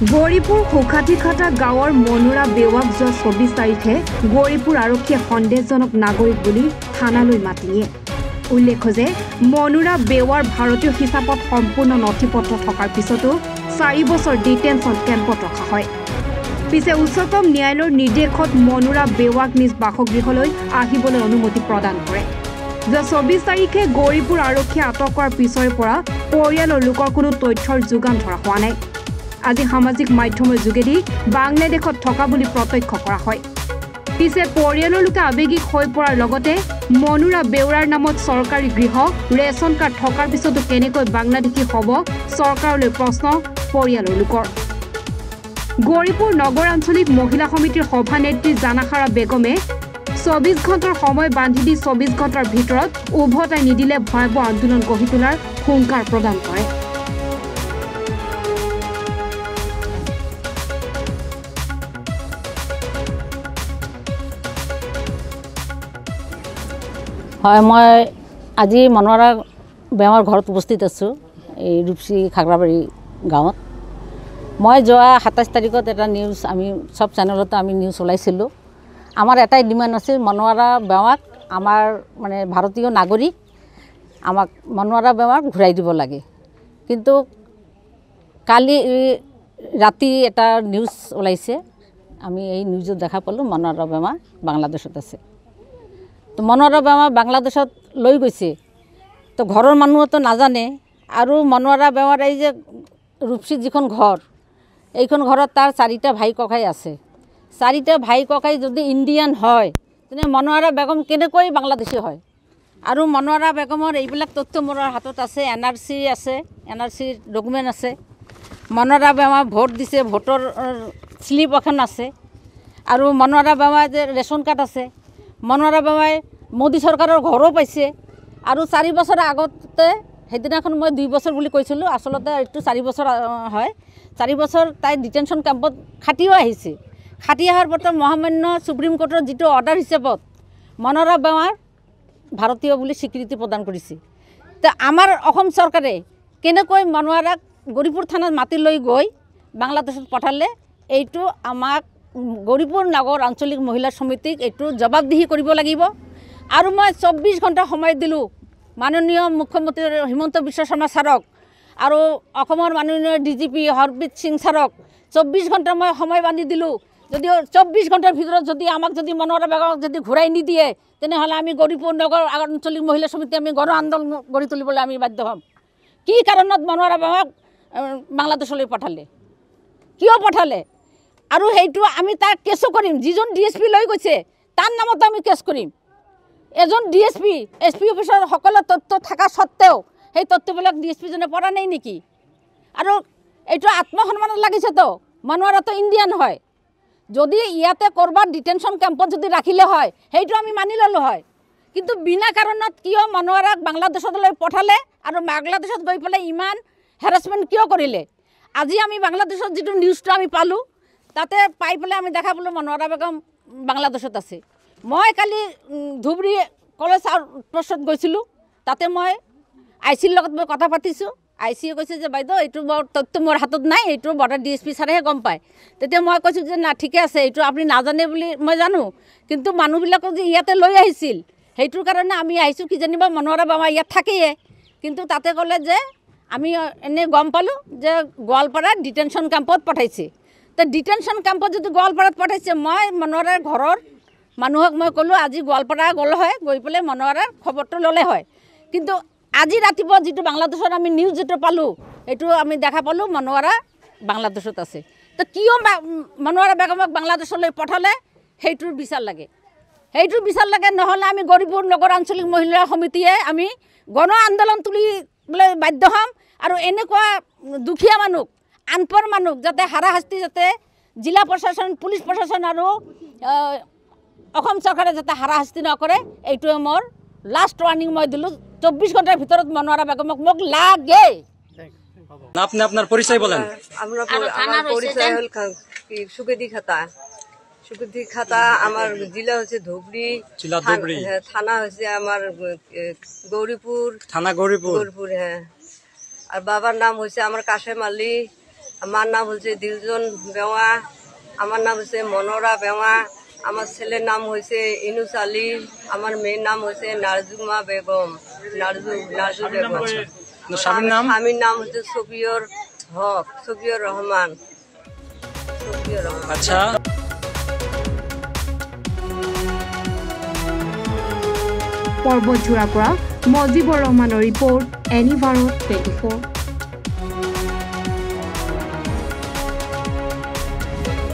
গৌৰীপুৰ সুখাতিখাটা গাঁৱৰ মনুৰা বেৱাক যোৱা 24 তাৰিখে গৌৰীপুৰ আৰক্ষীয়ে সন্দেহজনক নাগৰিক বুলি থানালৈ মাতি নিয়ে। উল্লেখ্য যে মনুৰা বেৱাৰ ভাৰতীয় হিচাপত সম্পূৰ্ণ নথিপত্ৰ থকাৰ পিছতো 4 বছৰ ডিটেনশ্যন কেম্পত ৰখা হয়। পিছে উচ্চতম ন্যায়ালয়ৰ নিৰ্দেশত মনুৰা বেৱাক নিজ বাসগৃহলৈ আহিবলৈ অনুমতি প্ৰদান কৰে। যোৱা 24 তাৰিখে গৌৰীপুৰ আৰক্ষীয়ে আটক কৰাৰ পিছৰে পৰা পৰিয়ালৰ লোকৰ কোনো তথ্যৰ যোগান ধৰা হোৱা নাই। আজি সামাজিক মাধ্যমৰ যোগেদি বাংলাদেশত থকা বুলি প্ৰত্যক্ষ কৰা হয়। পিছে পৰিয়ালৰ লোকে আৱেগিক হৈ পৰাৰ লগতে মনুৰা বেউৰাৰ নামত চৰকাৰী গৃহ ৰেচন কাৰ্ড থকাৰ পিছতো কেনেকৈ বাংলাদেশী হ'ব চৰকাৰলৈ প্ৰশ্ন পৰিয়ালৰ লোকৰ। গৌৰীপুৰ নগৰ আঞ্চলিক মহিলা সমিতিৰ সভানেত্ৰী জানাখাৰা বেগমে 24 ঘণ্টাৰ সময় বান্ধি দি 24 ঘণ্টাৰ ভিতৰত উভতাই নিদিলে ভয়াৱহ আন্দোলন গঢ়ি তোলাৰ হুংকাৰ প্ৰদান কৰে। হয়, মই আজি মনুৰা বেৱাৰ ঘৰত উপস্থিত আছোঁ, এই ৰূপসী খাগৰাবাৰী গাঁৱত। মই যোৱা 27 তাৰিখত এটা নিউজ আমি সব চেনেলতে আমি নিউজ ওলাইছিলোঁ। আমাৰ এটাই ডিমাণ্ড আছিল মনুৰা বেৱাক আমাৰ মানে ভাৰতীয় নাগৰিক আমাক মনুৰা বেৱাক ঘূৰাই দিব লাগে। কিন্তু কালি ৰাতি এটা নিউজ ওলাইছে, আমি এই নিউজত দেখা পালোঁ মনুৰা বেৱা বাংলাদেশত আছে। তো মনুৰা বেৱা বাংলাদেশত লৈ গৈছে, তো ঘৰৰ মানুহতো নাজানে। আৰু মনুৰা বেৱাৰ এই যে ৰূপসী যিখন ঘৰ, এইখন ঘৰত তাৰ 4টা ভাই ককাই আছে। 4টা ভাই ককাই যদি ইণ্ডিয়ান হয় তেনে মনুৰা বেগম কেনেকৈ বাংলাদেশী হয়? আৰু মনুৰা বেগমৰ এইবিলাক তথ্য মোৰ হাতত আছে, NRC আছে, NRCৰ ডকুমেণ্ট আছে। মনুৰা বেৱা ভোট দিছে, ভোটৰ স্লিপ এখন আছে। আৰু মনুৰা বেৱা যে ৰেচন কাৰ্ড আছে। মনুৰা বেৱাই মোদী চৰকাৰৰ ঘৰো পাইছে। আৰু 4 বছৰ আগতে সেইদিনাখন মই 2 বছৰ বুলি কৈছিলোঁ, আচলতে এইটো 4 বছৰ হয়। 4 বছৰ তাই ডিটেনশ্যন কেম্পত খাটিও আহিছে। খাটি অহাৰ পাছত মহামান্য সুপ্ৰিম কোৰ্টৰ যিটো অৰ্ডাৰ হিচাপত মনুৰা বেৱাৰ ভাৰতীয় বুলি স্বীকৃতি প্ৰদান কৰিছে। তো আমাৰ অসম চৰকাৰে কেনেকৈ মনুৰাক গৌৰীপুৰ থানাত মাতি লৈ গৈ বাংলাদেশত পঠালে, এইটো আমাক গৌৰীপুৰ নগৰ আঞ্চলিক মহিলা সমিতিক এইটো জবাবদিহি কৰিব লাগিব। আৰু মই 24 ঘণ্টা সময় দিলোঁ মাননীয় মুখ্যমন্ত্ৰী হিমন্ত বিশ্ব শৰ্মা ছাৰক আৰু অসমৰ মাননীয় DGP হৰপ্ৰীত সিং ছাৰক 24 ঘণ্টা মই সময় বান্ধি দিলোঁ। যদিও 24 ঘণ্টাৰ ভিতৰত যদি আমাক যদি মনুৰা বেগমক যদি ঘূৰাই নিদিয়ে তেনেহ'লে আমি গৌৰীপুৰ নগৰ আঞ্চলিক মহিলা সমিতি আমি গণ আন্দোলন গঢ়ি তুলিবলৈ আমি বাধ্য হ'ম। কি কাৰণত মনুৰা বেগমক বাংলাদেশলৈ পঠালে, কিয় পঠালে? আৰু সেইটো আমি তাক কেছো কৰিম। যিজন DSP লৈ গৈছে তাৰ নামতো আমি কেছ কৰিম। এজন DSP SP অফিচৰ সকলো তথ্য থকা সত্ত্বেও সেই তথ্যবিলাক DSPজনে পৰা নাই নেকি? আৰু এইটো আত্মসন্মানত লাগিছেতো। মনুৰাটো ইণ্ডিয়ান হয়। যদি ইয়াতে ক'ৰবাত ডিটেনশ্যন কেম্পত যদি ৰাখিলে হয় সেইটো আমি মানি ল'লোঁ হয়। কিন্তু বিনা কাৰণত কিয় মনুৰাক বাংলাদেশলৈ পঠালে আৰু বাংলাদেশত গৈ পেলাই ইমান হেৰাছমেণ্ট কিয় কৰিলে? আজি আমি বাংলাদেশত যিটো নিউজটো আমি পালোঁ, তাতে পাই পেলাই আমি দেখা পালোঁ মনুৰা বেগম বাংলাদেশত আছে। মই কালি ধুবুৰী কলেজ আউটপোষ্টত গৈছিলোঁ, তাতে মই ICৰ লগত মই কথা পাতিছোঁ। ICয়ে কৈছে যে বাইদেউ এইটো তথ্য মোৰ হাতত নাই, এইটো বৰ্ডাৰ DSP ছাৰেহে গম পায়। তেতিয়া মই কৈছোঁ যে না ঠিকে আছে, এইটো আপুনি নাজানে বুলি মই জানো, কিন্তু মানুহবিলাকক যে ইয়াতে লৈ আহিছিল সেইটোৰ কাৰণে আমি আহিছোঁ। কিজানিবা মনুৰা বেৱা ইয়াত থাকেয়ে, কিন্তু তাতে ক'লে যে আমি এনেই গম পালোঁ যে গোৱালপাৰাত ডিটেনশ্যন কেম্পত পঠাইছে। তো ডিটেনশ্যন কেম্পত যদি গোৱালপাৰাত পঠাইছে, মই মনুৰাৰ ঘৰৰ মানুহক মই ক'লোঁ আজি গোৱালপাৰা গ'লে হয়, গৈ পেলাই মনুৰাৰ খবৰটো ল'লে হয়। কিন্তু আজি ৰাতিপুৱা যিটো বাংলাদেশত আমি নিউজ যিটো পালোঁ, এইটো আমি দেখা পালোঁ মনুৰা বাংলাদেশত আছে। তো কিয় মনুৰা বেগমক বাংলাদেশলৈ পঠালে সেইটোৰ বিচাৰ লাগে, সেইটোৰ বিচাৰ লাগে। নহ'লে আমি গৌৰীপুৰ নগৰ আঞ্চলিক মহিলা সমিতিয়ে আমি গণ আন্দোলন তুলিবলৈ বাধ্য হ'ম। আৰু এনেকুৱা দুখীয়া মানুহ, আনপঢ় মানুহ যাতে হাৰাশাস্তি যাতে জিলা প্ৰশাসন, পুলিচ প্ৰশাসন আৰু অসম চৰকাৰে যাতে হাৰাশাস্তি নকৰে, এইটোৱে মোৰ লাষ্ট ৱাৰ্নিং মই দিলোঁ। 24 ঘণ্টাৰ ভিতৰত মনুৰা বেগমক মোক লাগে। আপনি আপনার পরিচয় বলেন। আমার পরিচয় হল সুকেদি খাতা। সুকেদি খাতা আমার জেলা হচ্ছে ধুবড়ি, থানা হচ্ছে আমার গৌরীপুর, থানা গৌরীপুর। হ্যাঁ, আর বাবার নাম হচ্ছে আমার কাশেম আলী, আমার নাম হচ্ছে দিলজন বেওয়া, আমার নাম হচ্ছে মনোরা বেওয়া, আমার ছেলের নাম হয়েছে ইনুস আলী, আমার মেয়ের নাম হচ্ছে নারজুমা বেগম, নারজু বেগম। স্বামীর নাম হচ্ছে সফিয়র হক, সফিয়র রহমান। আচ্ছা, পৰ্বতজোৰাৰ পৰা মজিবুৰ ৰহমানৰ ৰিপৰ্ট, এনি ভাৰত 24।